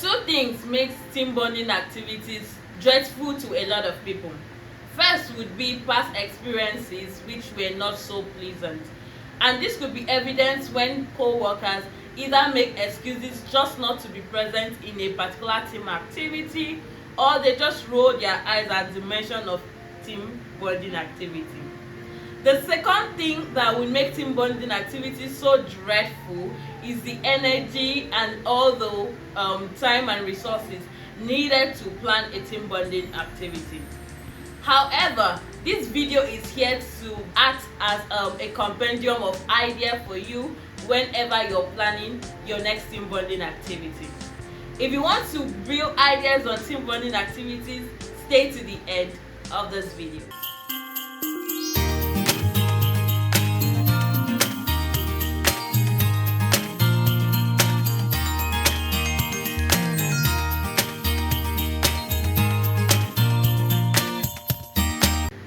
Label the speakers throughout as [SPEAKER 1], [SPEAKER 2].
[SPEAKER 1] Two things make team bonding activities dreadful to a lot of people. First would be past experiences which were not so pleasant, and this could be evident when co-workers either make excuses just not to be present in a particular team activity, or they just roll their eyes at the mention of team bonding activity. The second thing that will make team bonding activities so dreadful is the energy and all the time and resources needed to plan a team bonding activity. However, this video is here to act as a compendium of ideas for you whenever you're planning your next team bonding activity. If you want to real ideas on team bonding activities, stay to the end of this video.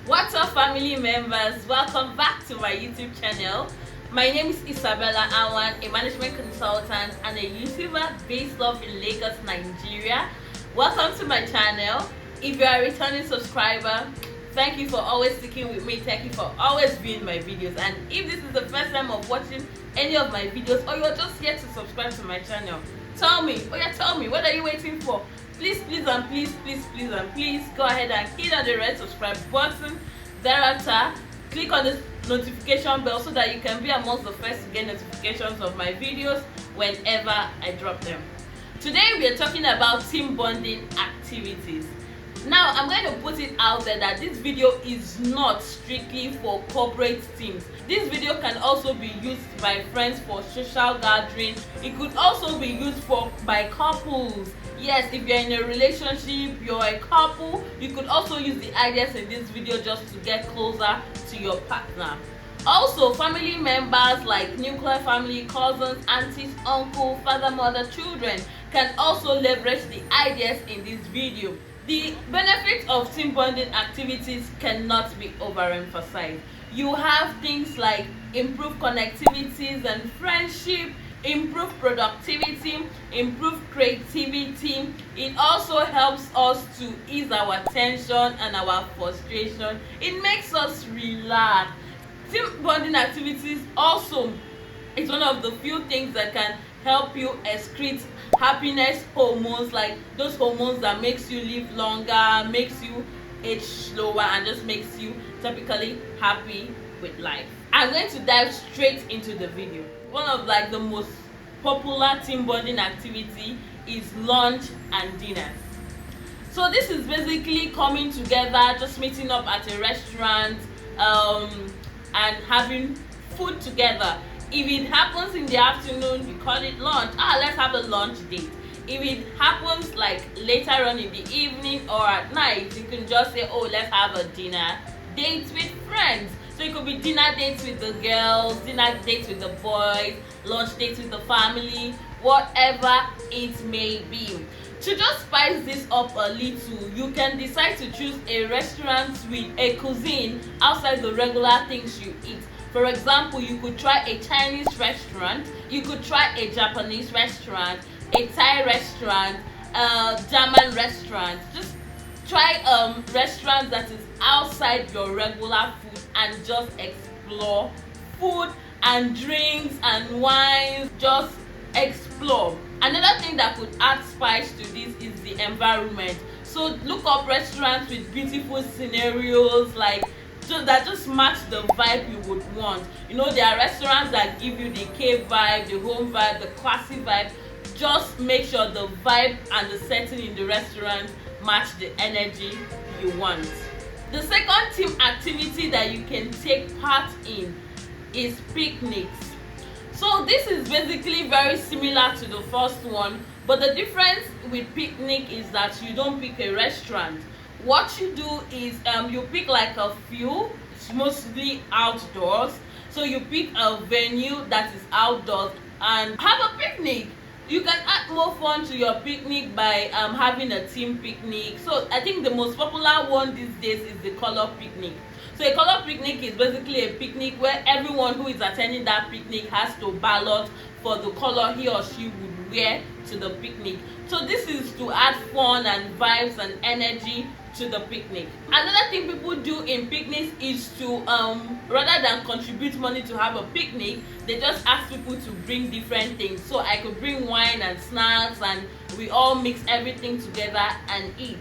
[SPEAKER 1] What's up, family members? Welcome back to my YouTube channel. My name is Isabella Awan, a management consultant and a YouTuber based off in Lagos, Nigeria. Welcome to my channel. If you are a returning subscriber, thank you for always sticking with me. Thank you for always viewing my videos. And if this is the first time of watching any of my videos, or you're just here to subscribe to my channel, tell me, what are you waiting for? Please and please go ahead and hit on the red subscribe button. Thereafter, click on the notification bell so that you can be amongst the first to get notifications of my videos whenever I drop them. Today we are talking about team bonding activities. Now I'm going to put it out there that this video is not strictly for corporate teams. This video can also be used by friends for social gatherings. It could also be used by couples. Yes, if you're in a relationship, you're a couple, you could also use the ideas in this video just to get closer to your partner. Also, family members like nuclear family, cousins, aunties, uncle, father, mother, children can also leverage the ideas in this video. The benefits of team bonding activities cannot be overemphasized. You have things like improved connectivities and friendship, improve productivity, improve creativity. It also helps us to ease our tension and our frustration. It makes us relax. Team bonding activities also is one of the few things that can help you excrete happiness hormones, like those hormones that makes you live longer, makes you age slower, and just makes you typically happy with life. I'm going to dive straight into the video. One of the most popular team bonding activity is lunch and dinners. So this is basically coming together, just meeting up at a restaurant and having food together. If it happens in the afternoon, you call it lunch. Let's have a lunch date. If it happens later on in the evening or at night, you can just say, let's have a dinner date with friends. So it could be dinner dates with the girls, dinner dates with the boys, lunch dates with the family, whatever it may be. To just spice this up a little, you can decide to choose a restaurant with a cuisine outside the regular things you eat. For example, you could try a Chinese restaurant, you could try a Japanese restaurant, a Thai restaurant, a German restaurant. Just try a restaurant that is outside your regular food and just explore food and drinks and wines. Just explore. Another thing that could add spice to this is the environment. So look up restaurants with beautiful scenarios that just match the vibe you would want. There are restaurants that give you the cave vibe, the home vibe, the classy vibe. Just make sure the vibe and the setting in the restaurant match the energy you want. The second team activity that you can take part in is picnics. So this is basically very similar to the first one, but the difference with picnic is that you don't pick a restaurant. What you do is you pick a few, it's mostly outdoors. So you pick a venue that is outdoors and have a picnic. You can add more fun to your picnic by having a team picnic. So I think the most popular one these days is the color picnic. So a color picnic is basically a picnic where everyone who is attending that picnic has to ballot for the color he or she would wear to the picnic. So this is to add fun and vibes and energy to the picnic. Another thing people do in picnics is to rather than contribute money to have a picnic, they just ask people to bring different things. So I could bring wine and snacks, and we all mix everything together and eat.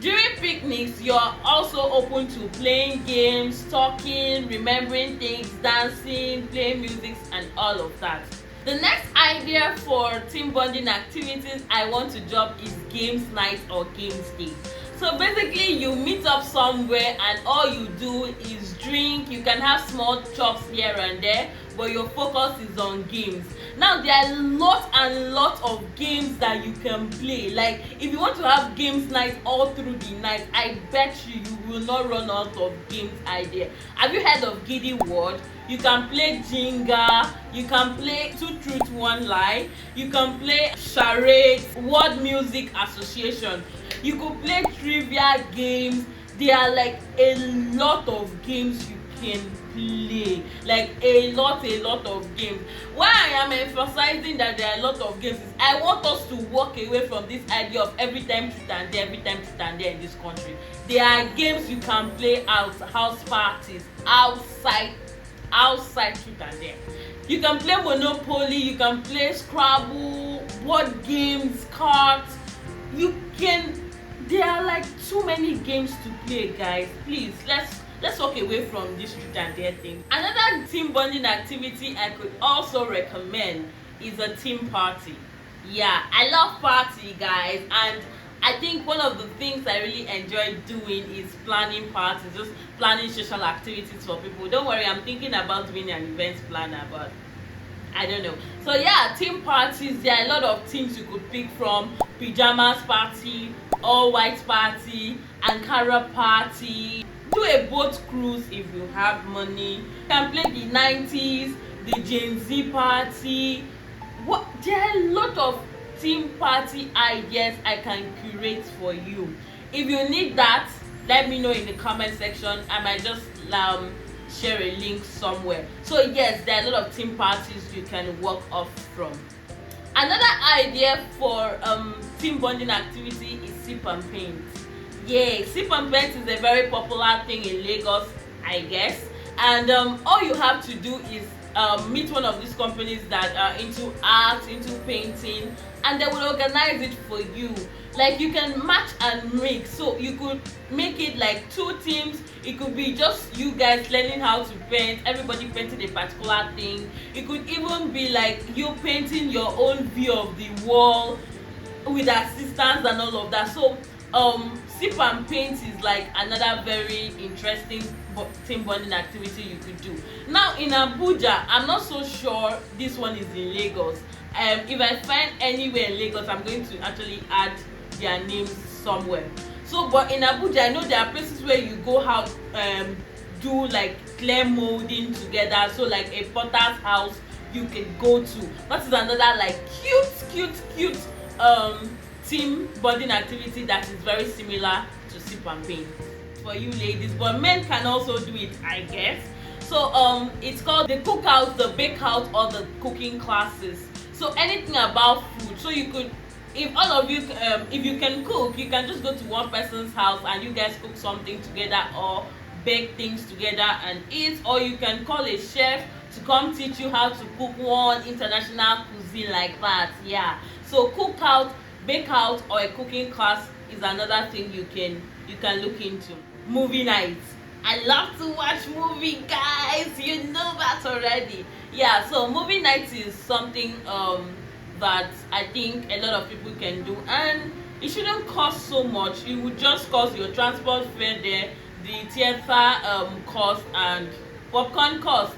[SPEAKER 1] During picnics, you're also open to playing games, talking, remembering things, dancing, playing music, and all of that. The next idea for team bonding activities I want to drop is games night or games day. So basically, you meet up somewhere and all you do is drink. You can have small chops here and there, but your focus is on games. Now there are lots and lots of games that you can play. Like if you want to have games night all through the night, I bet you will not run out of games idea. Have you heard of Giddy Word? You can play Jenga, you can play Two Truth One Lie, you can play charades, word music association, you could play trivia games. There are like a lot of games you can play, like a lot of games. Why I am emphasizing that there are a lot of games is I want us to walk away from this idea of every time truth and dare, every time truth and dare in this country. There are games you can play out, house parties, outside truth and dare. You can play Monopoly, you can play Scrabble, board games, cards. There are like too many games to play, guys. Please, let's walk away from this truth and dare thing. Another team bonding activity I could also recommend is a team party. Yeah, I love party, guys, and I think one of the things I really enjoy doing is planning parties, just planning social activities for people. Don't worry, I'm thinking about being an event planner, but I don't know. So yeah, team parties, there are a lot of teams you could pick from. Pajamas party, all white party, Ankara party. Do a boat cruise if you have money. You can play the 90s, the Gen Z party. There are a lot of team party ideas I can curate for you. If you need that, let me know in the comment section. I might just share a link somewhere. So yes, there are a lot of team parties you can work off from. Another idea for team bonding activity is sip and paint. Yeah, sip and paint is a very popular thing in Lagos, I guess. And all you have to do is meet one of these companies that are into art, into painting, and they will organize it for you. Like you can match and mix, so you could make it like two teams. It could be just you guys learning how to paint, everybody painting a particular thing. It could even be like you painting your own view of the wall with assistance and all of that. So sip and paint is like another very interesting team bonding activity you could do. Now in Abuja, I'm not so sure this one is in Lagos. If I find anywhere in Lagos, I'm going to actually add their names somewhere. So but in Abuja, I know there are places where you go out do like clay molding together. So like a potter's house you can go to. That is another like cute team bonding activity that is very similar to sip and paint for you ladies, but men can also do it, I guess. So it's called the cookout, the bakeout, or the cooking classes. So anything about food. So you could, if all of you if you can cook, you can just go to one person's house and you guys cook something together or bake things together and eat, or you can call a chef to come teach you how to cook one international cuisine like that. Yeah, so cookout, bake out, or a cooking class is another thing you can look into. Movie nights. I love to watch movie, guys, you know that already. Yeah, so movie nights is something that I think a lot of people can do, and it shouldn't cost so much. It would just cost your transport fare there, the theater cost, and popcorn cost.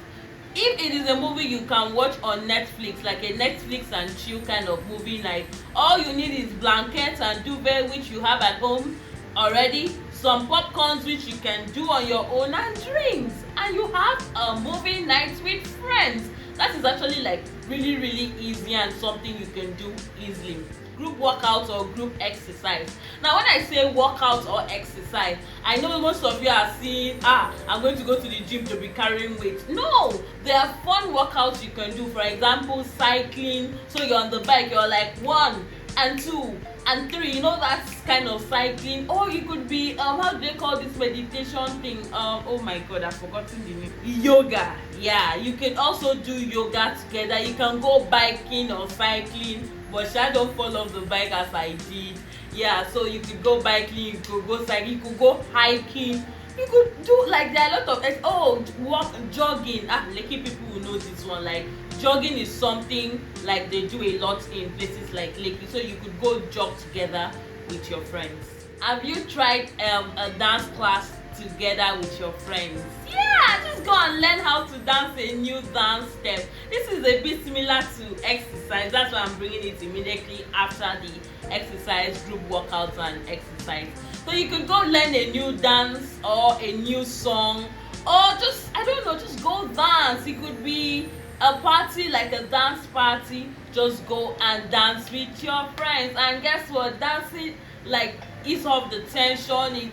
[SPEAKER 1] If it is a movie you can watch on Netflix, like a Netflix and chill kind of movie night, all you need is blankets and duvet, which you have at home already, some popcorns which you can do on your own, and drinks, and you have a movie night with friends. That is actually like really easy and something you can do easily. Group workouts or group exercise. Now when I say workout or exercise, I know most of you are seeing, I'm going to go to the gym to be carrying weight. No, there are fun workouts you can do. For example, cycling. So you're on the bike, you're like 1, and 2 and 3, you know, that's kind of cycling. Or you could be how do they call this meditation thing, oh my god, I've forgotten the name. Yoga. Yeah, you can also do yoga together. You can go biking or cycling, but I don't fall off the bike as I did. Yeah, so you could go biking, you could go cycling, you could go hiking, you could do like there are a lot of walk, jogging. Lucky people will know this one. Like jogging is something like they do a lot in places like Lekki, so you could go jog together with your friends. Have you tried a dance class together with your friends? Yeah, just go and learn how to dance a new dance step. This is a bit similar to exercise. That's why I'm bringing it immediately after the exercise, group workouts and exercise. So you could go learn a new dance or a new song, or just, I don't know, just go dance. It could be a party, like a dance party. Just go and dance with your friends. And guess what? Dancing like ease off the tension. It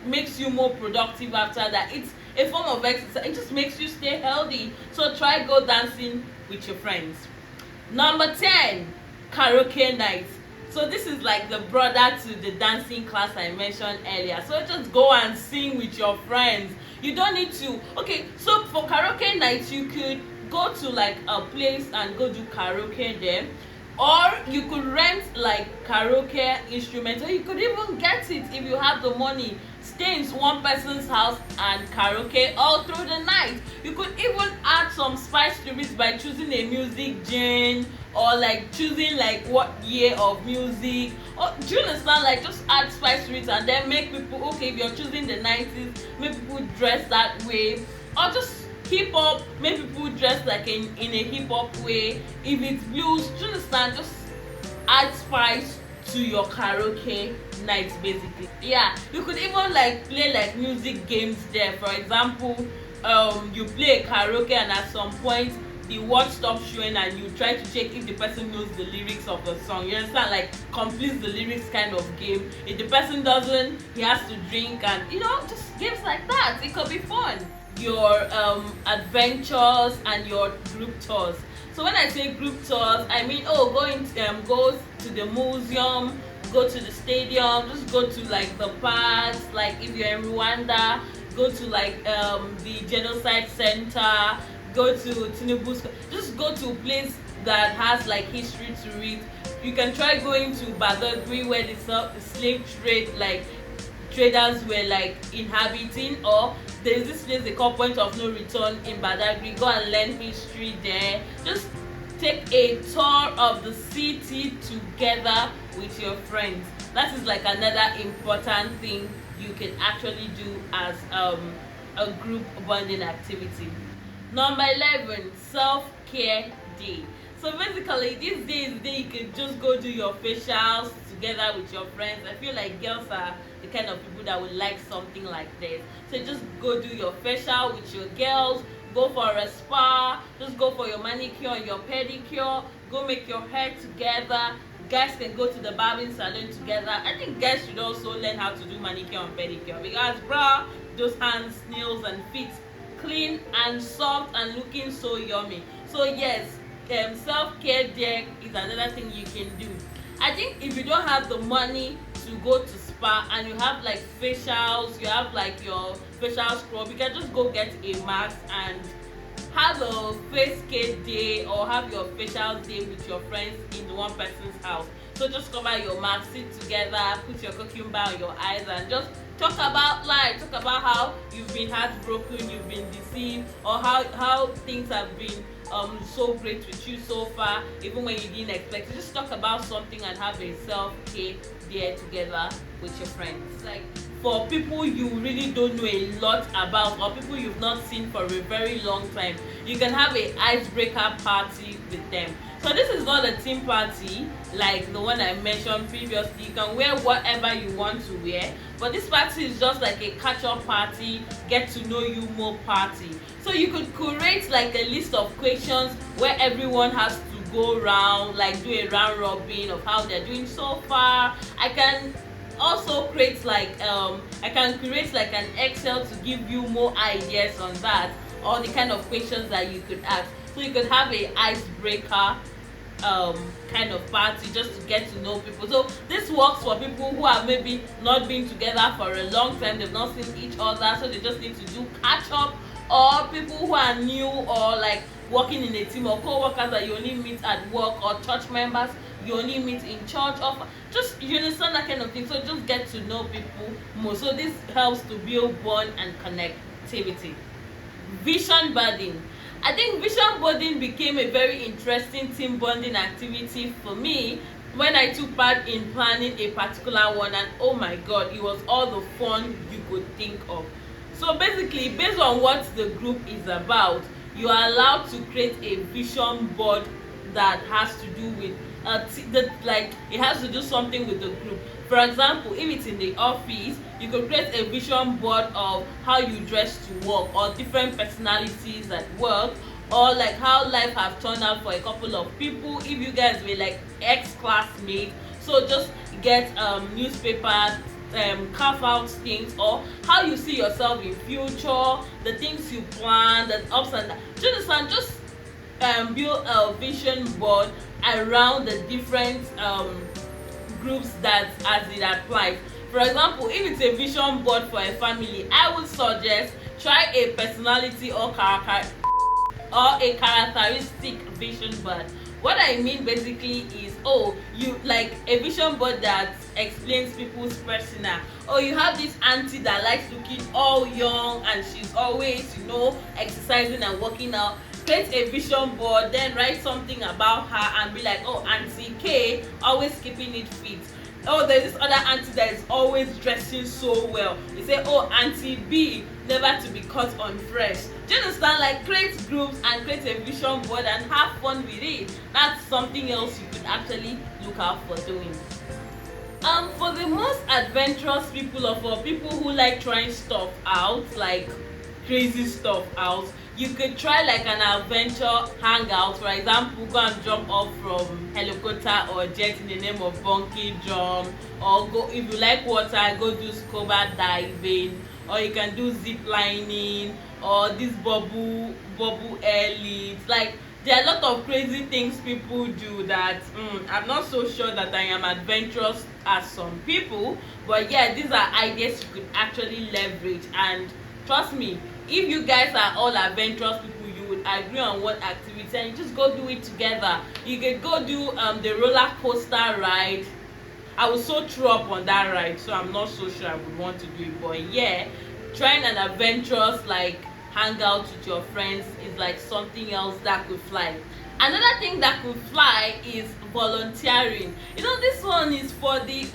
[SPEAKER 1] makes you more productive after that. It's a form of exercise. It just makes you stay healthy. So try go dancing with your friends. Number 10, karaoke night. So this is like the brother to the dancing class I mentioned earlier. So just go and sing with your friends. You don't need to. Okay, so for karaoke night, you could go to like a place and go do karaoke there, or you could rent like karaoke instruments, or you could even get it if you have the money. Stay in one person's house and karaoke all through the night. You could even add some spice to it by choosing a music genre, or like choosing like what year of music, or do you understand, like just add spice to it and then make people, okay, if you're choosing the 90s, make people dress that way, or just hip hop, make people dress like in a hip hop way. If it's blues, do you understand, just add spice to your karaoke night basically. Yeah, you could even like play like music games there. For example, you play a karaoke and at some point the watch stops showing and you try to check if the person knows the lyrics of the song. You understand, like complete the lyrics kind of game. If the person doesn't, he has to drink, and you know, just games like that. It could be fun. Your adventures and your group tours. So when I say group tours, I mean go to the museum, go to the stadium, just go to like the parks. Like if you're in Rwanda, go to like the genocide center, go to Tinubu Square. Just go to a place that has like history to read. You can try going to Badagry, where the slave trade, like traders were like inhabiting, or there's this place they call Point of No Return in Badagry. Go and learn history there. Just take a tour of the city together with your friends. That is like another important thing you can actually do as a group bonding activity. Number 11, self-care day. So basically, this day is the day you can just go do your facials together with your friends. I feel like girls are the kind of people that would like something like this. So just go do your facial with your girls, go for a spa, just go for your manicure and your pedicure, go make your hair together. Guys can go to the barbing salon together. I think guys should also learn how to do manicure and pedicure, because bro, those hands, nails and feet clean and soft and looking so yummy. So yes, self-care there is another thing you can do. I think if you don't have the money to go to spa and you have like facials, you have like your facial scrub, you can just go get a mask and have a face care day, or have your facial day with your friends in one person's house. So just cover your mask, sit together, put your cucumber on your eyes, and just talk about life. Talk about how you've been heartbroken, you've been deceived, or how things have been so great with you so far, even when you didn't expect it. Just talk about something and have a self-care day together with your friends. Like for people you really don't know a lot about, or people you've not seen for a very long time, you can have a icebreaker party with them. So this is not a team party like the one I mentioned previously. You can wear whatever you want to wear, but this party is just like a catch-up party, get to know you more party. So you could curate like a list of questions where everyone has to go around, like do a round robin of how they're doing so far. I can also create like an Excel to give you more ideas on that, or the kind of questions that you could ask. So you could have a icebreaker kind of party, just to get to know people. So this works for people who have maybe not been together for a long time, they've not seen each other, so they just need to do catch up, or people who are new, or like working in a team, or co-workers that you only meet at work, or church members you only meet in church, or just, you understand, that kind of thing. So just get to know people more. So this helps to build bond and connectivity. Vision boarding. I think vision boarding became a very interesting team bonding activity for me when I took part in planning a particular one, and oh my god, it was all the fun you could think of. So basically, based on what the group is about, you are allowed to create a vision board that has to do with it has to do something with the group. For example, if it's in the office, you could create a vision board of how you dress to work, or different personalities at work, or like how life have turned out for a couple of people if you guys were like ex-classmates. So just get newspapers, carve out things, or how you see yourself in future, the things you plan, the ups and downs. Do you understand? Just build a vision board around the different groups that as it applies. For example, if it's a vision board for a family, I would suggest try a personality or a characteristic vision board. What I mean basically is, you like a vision board that explains people's persona. You have this auntie that likes looking all young and she's always, exercising and working out. Create a vision board, then write something about her and be like, Auntie K always keeping it fit. There's this other auntie that is always dressing so well. You say, Auntie B never to be caught unfresh. Do you understand? Like, create groups and create a vision board and have fun with it. That's something else you could actually look out for doing. For the most adventurous people, or for people who like trying stuff out, like crazy stuff out, you could try like an adventure hangout. For example, go and jump off from helicopter or jet in the name of bungee jump, or go, if you like water, go do scuba diving, or you can do zip lining, or this bubble air lifts. Like, there are a lot of crazy things people do that I'm not so sure that I am adventurous as some people, but yeah, these are ideas you could actually leverage. And trust me, if you guys are all adventurous people, you would agree on what activity and you just go do it together. You could go do the roller coaster ride. I was so throw up on that ride, so I'm not so sure I would want to do it. But yeah, trying an adventurous like hangout with your friends is like something else that could fly. Another thing that could fly is volunteering. This one is for the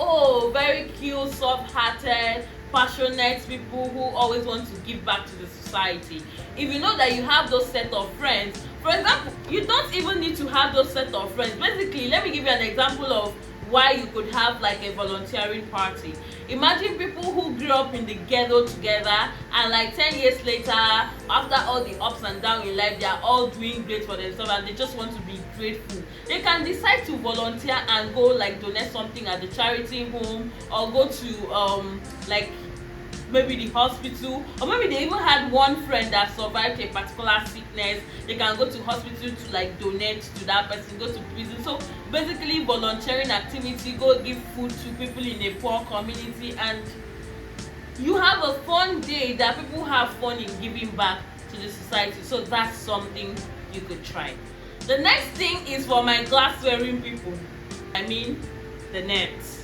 [SPEAKER 1] very cute, soft-hearted, passionate people who always want to give back to the society. If you know that you have those set of friends, for example, you don't even need to have those set of friends. Basically, let me give you an example of why you could have like a volunteering party. Imagine people who grew up in the ghetto together, and like 10 years later, after all the ups and downs in life, they are all doing great for themselves and they just want to be grateful. They can decide to volunteer and go like donate something at the charity home, or go to like maybe the hospital, or maybe they even had one friend that survived a particular sickness. They can go to hospital to like donate to that person, go to prison. So basically, volunteering activity, go give food to people in a poor community, and you have a fun day that people have fun in giving back to the society. So that's something you could try. The next thing is for my glass wearing people, the nets.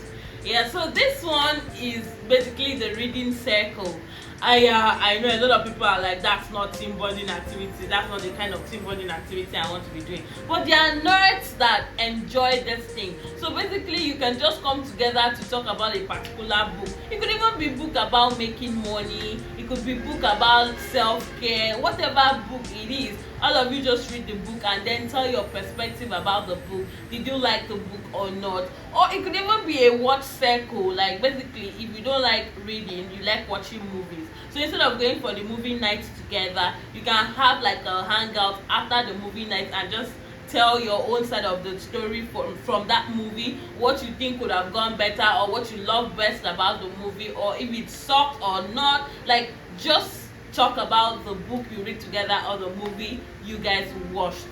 [SPEAKER 1] Yeah, so this one is basically the reading circle. I know a lot of people are like, that's not team bonding activity, that's not the kind of team bonding activity I want to be doing. But there are nerds that enjoy this thing. So basically, you can just come together to talk about a particular book. It could even be book about making money, it could be book about self-care, whatever book it is. All of you just read the book and then tell your perspective about the book. Did you like the book or not? Or it could even be a watch circle. Like, basically, if you don't like reading, you like watching movies. So instead of going for the movie night together, you can have like a hangout after the movie night and just tell your own side of the story from that movie, what you think could have gone better, or what you love best about the movie, or if it sucked or not. Like, just talk about the book you read together or the movie you guys watched.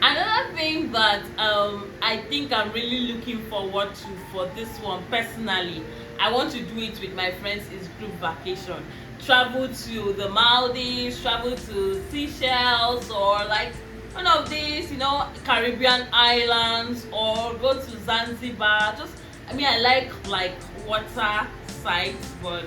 [SPEAKER 1] Another thing that I think I'm really looking forward to for this one personally, I want to do it with my friends, is group vacation. Travel to the Maldives, travel to Seychelles, or like one of these, Caribbean islands, or go to Zanzibar. I like water sites, but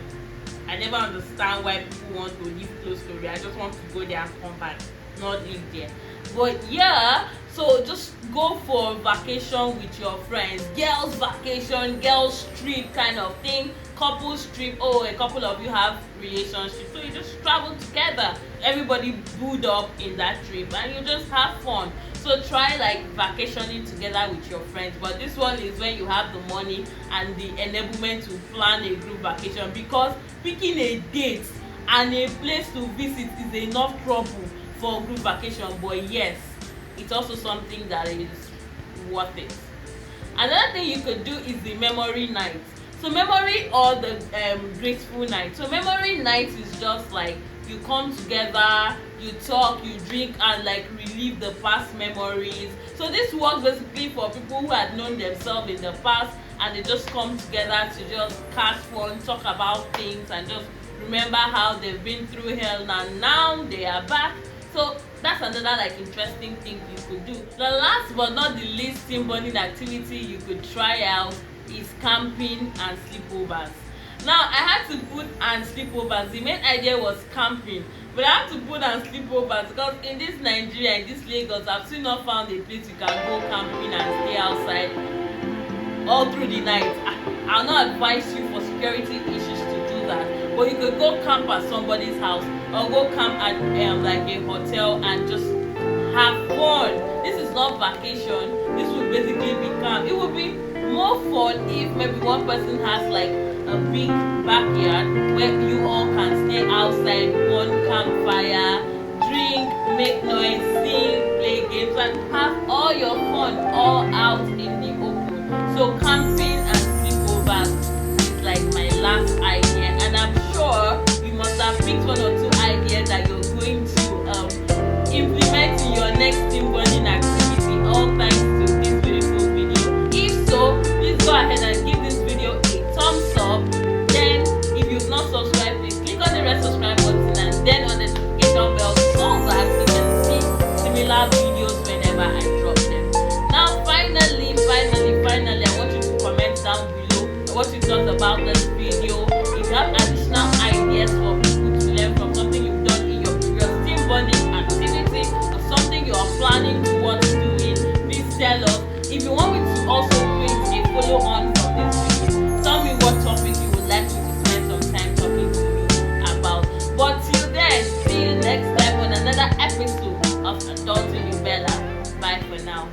[SPEAKER 1] I never understand why people want to live close to it. I just want to go there and come back, not live there. But yeah, so just go for vacation with your friends. Girls vacation, girls trip kind of thing. Couples trip. Oh, a couple of you have relationships, so you just travel together. Everybody boot up in that trip, and you just have fun. So try like vacationing together with your friends. But this one is when you have the money and the enablement to plan a group vacation, because picking a date and a place to visit is enough trouble for group vacation. But yes, it's also something that is worth it. Another thing you could do is the memory night. So memory or the grateful night. So memory night is just like you come together, you talk, you drink, and like relive the past memories. So this works basically for people who had known themselves in the past, and they just come together to just catch fun, talk about things, and just remember how they've been through hell, and now they are back. So that's another like interesting thing you could do. The last but not the least team bonding activity you could try out is camping and sleepovers. Now I had to put and sleepovers. The main idea was camping, but I had to put and sleepovers because in this Nigeria, in this Lagos, I've still not found a place you can go camping and stay outside all through the night. I'll not advise you for security issues to do that, but you could go camp at somebody's house or go camp at like a hotel and just have fun. This is not vacation. This would basically be camp. It would be more fun if maybe one person has like a big backyard where you all can stay outside, burn campfire, drink, make noise, sing, play games, and have all your fun all out in the open. So camping and sleepovers is like my last idea, and I'm sure you must have picked one or two ideas that you're going to implement in your next team bonding activity, all thanks to this beautiful video. If so, please go ahead and give this video a thumbs up. Then if you've not subscribed, please click on the red subscribe button and then on the notification bell so that you can see similar videos whenever I drop them. Now finally, I want you to comment down below what you thought about this video. If you have additional ideas for people to learn from something you've done in your previous team bonding activity, or something you are planning towards doing, please tell us. If you want me to also create a follow on from this video, tell me what topic you would like me to spend some time talking to you about. But till then, see you next time on another episode of Adulting with Bella. Bye for now.